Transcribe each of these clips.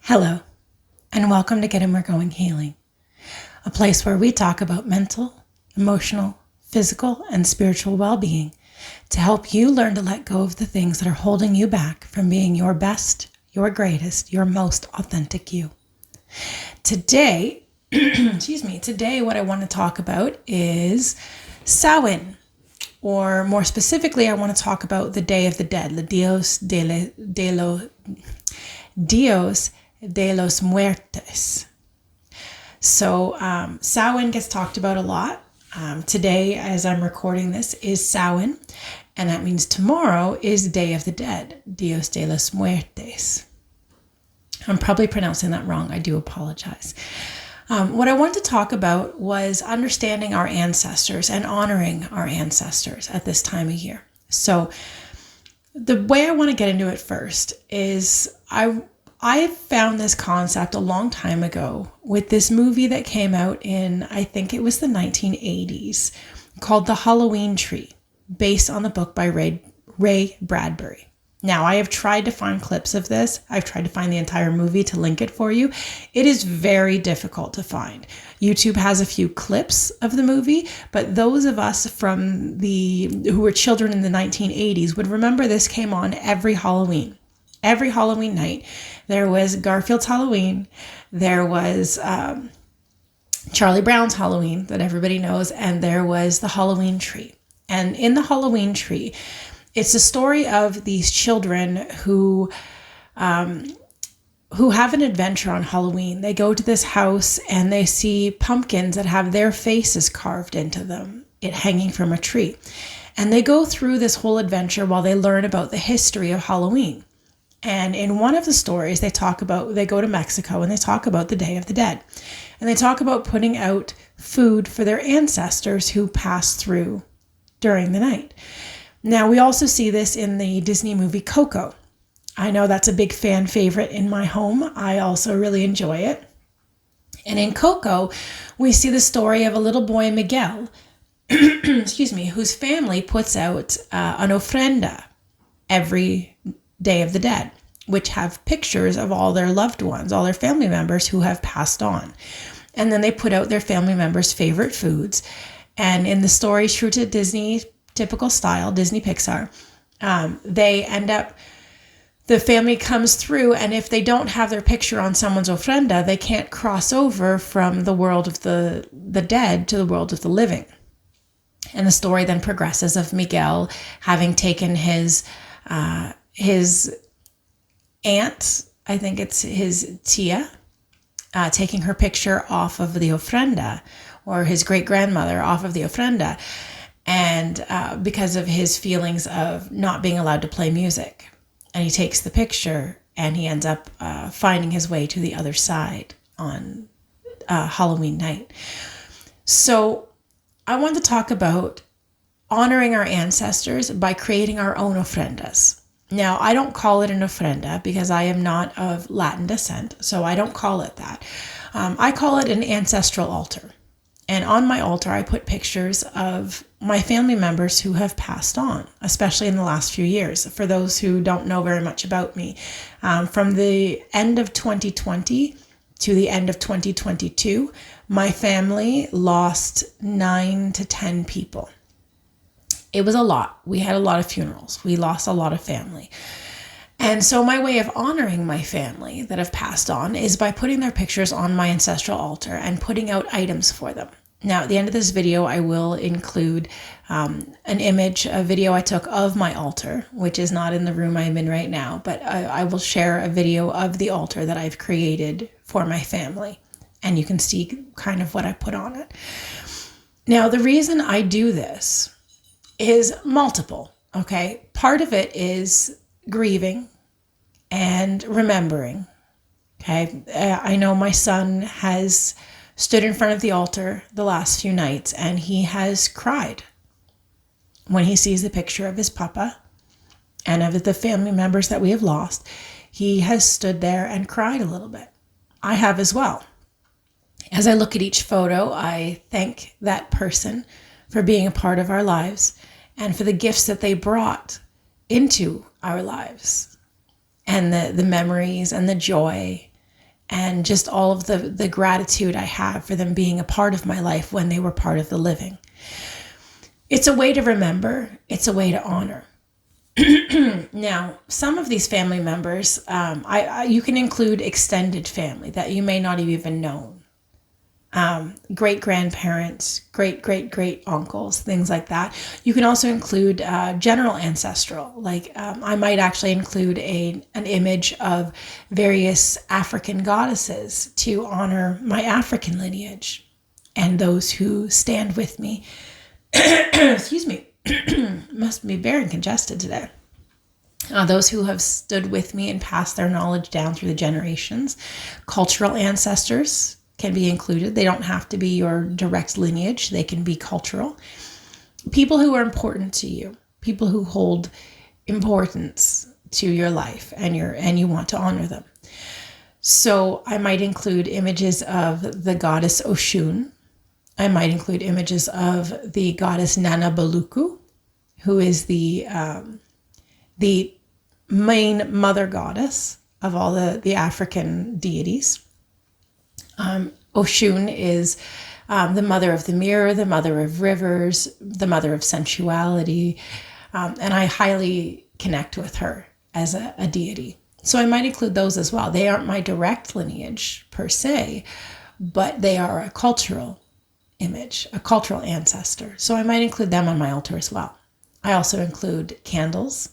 Hello, and welcome to Getting Where Going Healing, a place where we talk about mental, emotional, physical, and spiritual well-being to help you learn to let go of the things that are holding you back from being your best, your greatest, your most authentic you. Today, today what I want to talk about is Samhain, or more specifically, I want to talk about the Day of the Dead, the Dios de los Muertos. So Samhain gets talked about a lot. Today, as I'm recording this, is Samhain, and that means tomorrow is Day of the Dead, Dios de los Muertos. I'm probably pronouncing that wrong. I do apologize. What I wanted to talk about was understanding our ancestors and honoring our ancestors at this time of year. So the way I want to get into it first is I found this concept a long time ago with this movie that came out in, I think it was the 1980s, called The Halloween Tree, based on the book by Ray Bradbury. Now, I have tried to find clips of this. I've tried to find the entire movie to link it for you. It is very difficult to find. YouTube has a few clips of the movie, but those of us who were children in the 1980s would remember this came on every Halloween. Every Halloween night, there was Garfield's Halloween, there was Charlie Brown's Halloween that everybody knows, and there was the Halloween Tree. And in the Halloween Tree, it's a story of these children who have an adventure on Halloween. They go to this house and they see pumpkins that have their faces carved into them, it hanging from a tree. And they go through this whole adventure while they learn about the history of Halloween. And in one of the stories, they go to Mexico and they talk about the Day of the Dead. And they talk about putting out food for their ancestors who passed through during the night. Now, we also see this in the Disney movie Coco. I know that's a big fan favorite in my home. I also really enjoy it. And in Coco, we see the story of a little boy, Miguel, whose family puts out an ofrenda every Day of the Dead, which have pictures of all their loved ones, all their family members who have passed on. And then they put out their family members' favorite foods. And in the story, true to Disney, typical style, Disney Pixar, the family comes through, and if they don't have their picture on someone's ofrenda, they can't cross over from the world of the dead to the world of the living. And the story then progresses of Miguel having taken his aunt, I think it's his tia, taking her picture off of the ofrenda, or his great-grandmother off of the ofrenda, and because of his feelings of not being allowed to play music. And he takes the picture and he ends up finding his way to the other side on Halloween night. So I want to talk about honoring our ancestors by creating our own ofrendas. Now, I don't call it an ofrenda because I am not of Latin descent, so I don't call it that. I call it an ancestral altar. And on my altar, I put pictures of my family members who have passed on, especially in the last few years. For those who don't know very much about me, from the end of 2020 to the end of 2022, my family lost 9 to 10 people. It was a lot. We had a lot of funerals. We lost a lot of family. And so my way of honoring my family that have passed on is by putting their pictures on my ancestral altar and putting out items for them. Now, at the end of this video, I will include a video I took of my altar, which is not in the room I'm in right now, but I will share a video of the altar that I've created for my family. And you can see kind of what I put on it. Now, the reason I do this is multiple, okay? Part of it is grieving and remembering, okay? I know my son has stood in front of the altar the last few nights and he has cried when he sees the picture of his papa and of the family members that we have lost. He has stood there and cried a little bit. I have as well. As I look at each photo, I thank that person for being a part of our lives and for the gifts that they brought into our lives and the memories and the joy and just all of the gratitude I have for them being a part of my life when they were part of the living. It's a way to remember. It's a way to honor. Now, some of these family members, you can include extended family that you may not have even known. Great-grandparents, great uncles, things like that. You can also include general ancestral. Like I might actually include an image of various African goddesses to honor my African lineage and those who stand with me. Excuse me. Must be very congested today. Those who have stood with me and passed their knowledge down through the generations. Cultural ancestors can be included. They don't have to be your direct lineage. They can be cultural. People who are important to you. People who hold importance to your life and you want to honor them. So I might include images of the goddess Oshun. I might include images of the goddess Nanabaluku, who is the main mother goddess of all the African deities. Oshun is the mother of the mirror, the mother of rivers, the mother of sensuality, and I highly connect with her as a deity. So I might include those as well. They aren't my direct lineage per se, but they are a cultural image, a cultural ancestor. So I might include them on my altar as well. I also include candles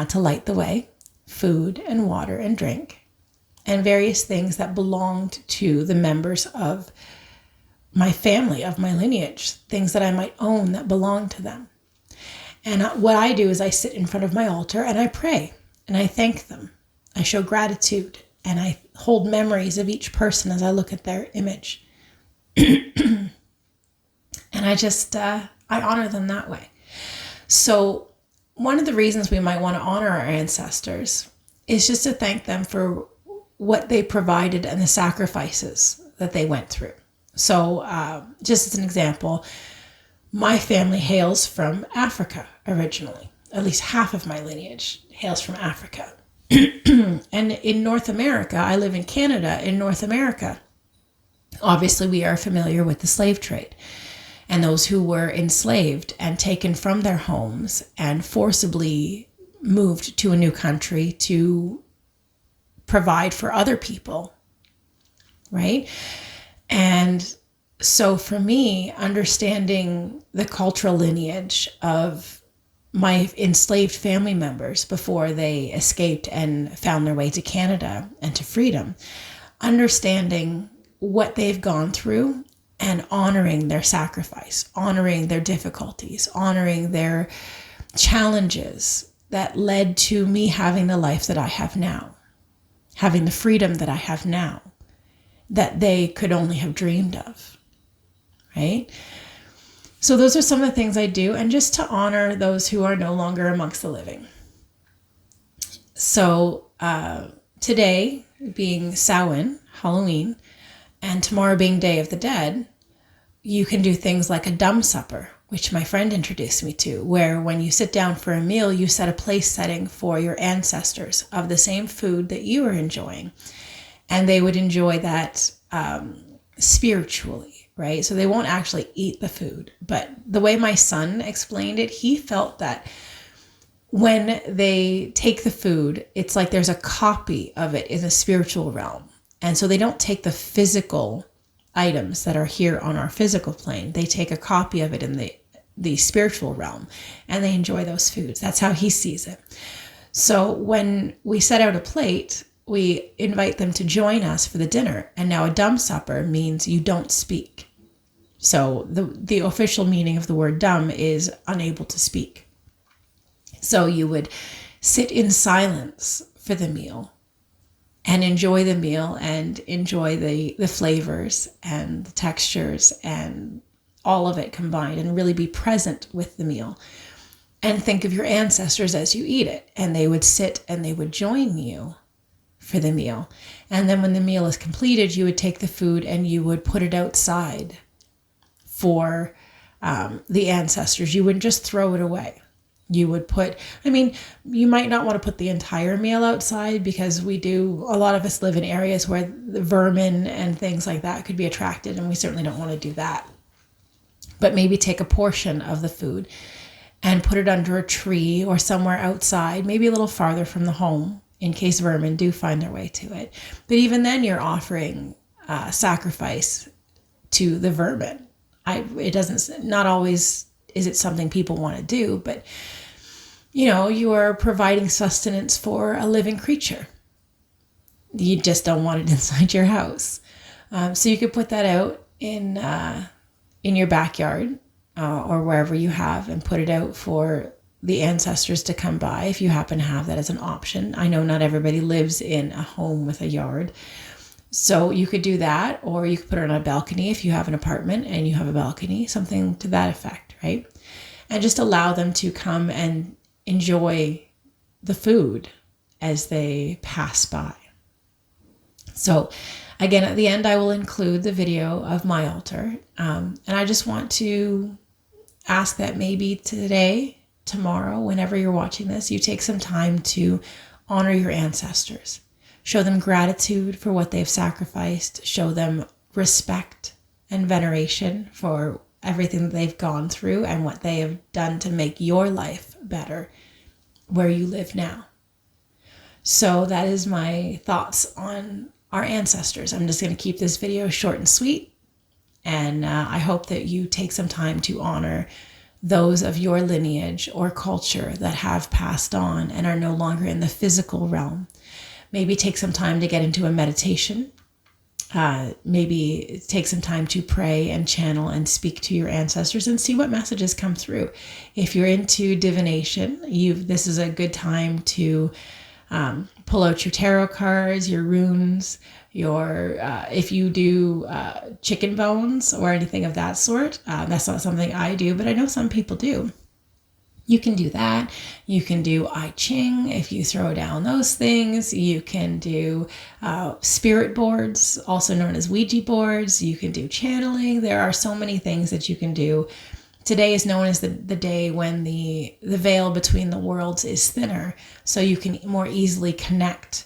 to light the way, food and water and drink, and various things that belonged to the members of my family, of my lineage, things that I might own that belong to them. And what I do is I sit in front of my altar and I pray and I thank them. I show gratitude and I hold memories of each person as I look at their image. And I honor them that way. So one of the reasons we might want to honor our ancestors is just to thank them for what they provided and the sacrifices that they went through. So just as an example, my family hails from Africa originally. At least half of my lineage hails from Africa. And in North America, I live in Canada. In North America, obviously we are familiar with the slave trade and those who were enslaved and taken from their homes and forcibly moved to a new country to provide for other people, right? And so for me, understanding the cultural lineage of my enslaved family members before they escaped and found their way to Canada and to freedom, understanding what they've gone through and honoring their sacrifice, honoring their difficulties, honoring their challenges that led to me having the life that I have now, having the freedom that I have now, that they could only have dreamed of, right? So those are some of the things I do, and just to honor those who are no longer amongst the living. So today being Samhain, Halloween, and tomorrow being Day of the Dead, you can do things like a dumb supper, which my friend introduced me to, where when you sit down for a meal, you set a place setting for your ancestors of the same food that you are enjoying. And they would enjoy that spiritually, right? So they won't actually eat the food. But the way my son explained it, he felt that when they take the food, it's like there's a copy of it in the spiritual realm. And so they don't take the physical items that are here on our physical plane. They take a copy of it in the spiritual realm, and they enjoy those foods. That's how he sees it. So when we set out a plate, we invite them to join us for the dinner. And now a dumb supper means you don't speak. So the official meaning of the word dumb is unable to speak. So you would sit in silence for the meal and enjoy the meal and enjoy the flavors and the textures and all of it combined, and really be present with the meal and think of your ancestors as you eat it. And they would sit and they would join you for the meal. And then when the meal is completed, you would take the food and you would put it outside for the ancestors. You wouldn't just throw it away. You would put, I mean, you might not want to put the entire meal outside, because a lot of us live in areas where the vermin and things like that could be attracted, and we certainly don't want to do that. But maybe take a portion of the food and put it under a tree or somewhere outside, maybe a little farther from the home, in case vermin do find their way to it. But even then, you're offering sacrifice to the vermin. Not always is it something people want to do, but you are providing sustenance for a living creature. You just don't want it inside your house. So you could put that out in your backyard or wherever you have, and put it out for the ancestors to come by if you happen to have that as an option. I know not everybody lives in a home with a yard. So you could do that, or you could put it on a balcony if you have an apartment and you have a balcony, something to that effect, right? And just allow them to come and enjoy the food as they pass by. So again, at the end, I will include the video of my altar. And I just want to ask that maybe today, tomorrow, whenever you're watching this, you take some time to honor your ancestors. Show them gratitude for what they've sacrificed. Show them respect and veneration for everything that they've gone through and what they have done to make your life better where you live now. So that is my thoughts on our ancestors. I'm just going to keep this video short and sweet. And I hope that you take some time to honor those of your lineage or culture that have passed on and are no longer in the physical realm. Maybe take some time to get into a meditation. Maybe take some time to pray and channel and speak to your ancestors and see what messages come through. If you're into divination, this is a good time to pull out your tarot cards, your runes, if you do chicken bones or anything of that sort. That's not something I do, but I know some people do. You can do that. You can do I Ching if you throw down those things. You can do spirit boards, also known as Ouija boards. You can do channeling. There are so many things that you can do. Today is known as the day when the veil between the worlds is thinner, so you can more easily connect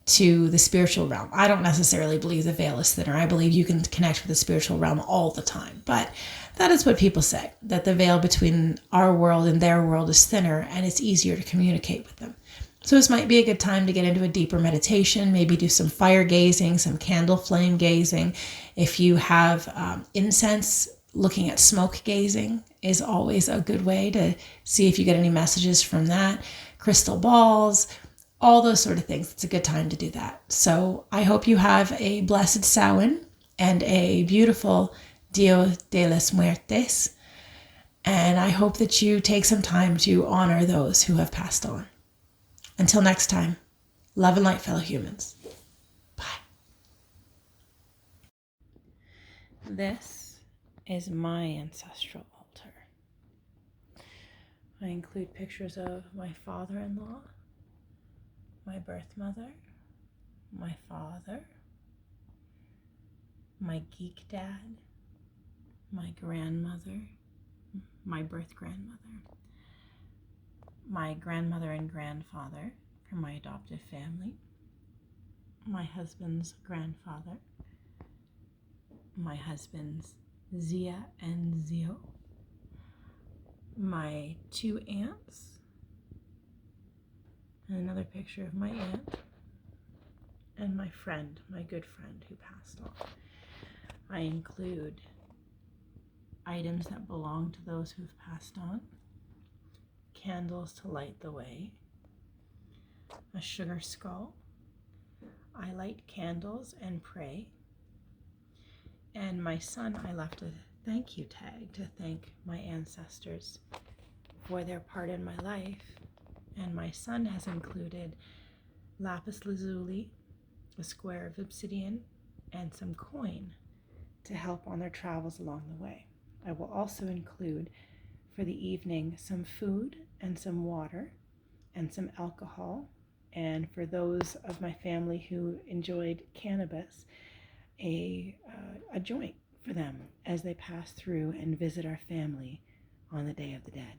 to the spiritual realm. I don't necessarily believe the veil is thinner. I believe you can connect with the spiritual realm all the time. But that is what people say, that the veil between our world and their world is thinner, and it's easier to communicate with them. So this might be a good time to get into a deeper meditation, maybe do some fire gazing, some candle flame gazing. If you have incense, looking at smoke gazing is always a good way to see if you get any messages from that. Crystal balls, all those sort of things. It's a good time to do that. So I hope you have a blessed Samhain and a beautiful Dia de los Muertos. And I hope that you take some time to honor those who have passed on. Until next time, love and light, fellow humans. Bye. This is my ancestral altar. I include pictures of my father-in-law, my birth mother, my father, my geek dad, my grandmother, my birth grandmother, my grandmother and grandfather from my adoptive family, my husband's grandfather, my husband's Zia and Zio, my two aunts, and another picture of my aunt, and my friend, my good friend who passed on. I include items that belong to those who've passed on, candles to light the way, a sugar skull. I light candles and pray. And my son, I left a thank you tag to thank my ancestors for their part in my life. And my son has included lapis lazuli, a square of obsidian, and some coin to help on their travels along the way. I will also include for the evening some food and some water and some alcohol. And for those of my family who enjoyed cannabis, a joint for them as they pass through and visit our family on the Day of the Dead.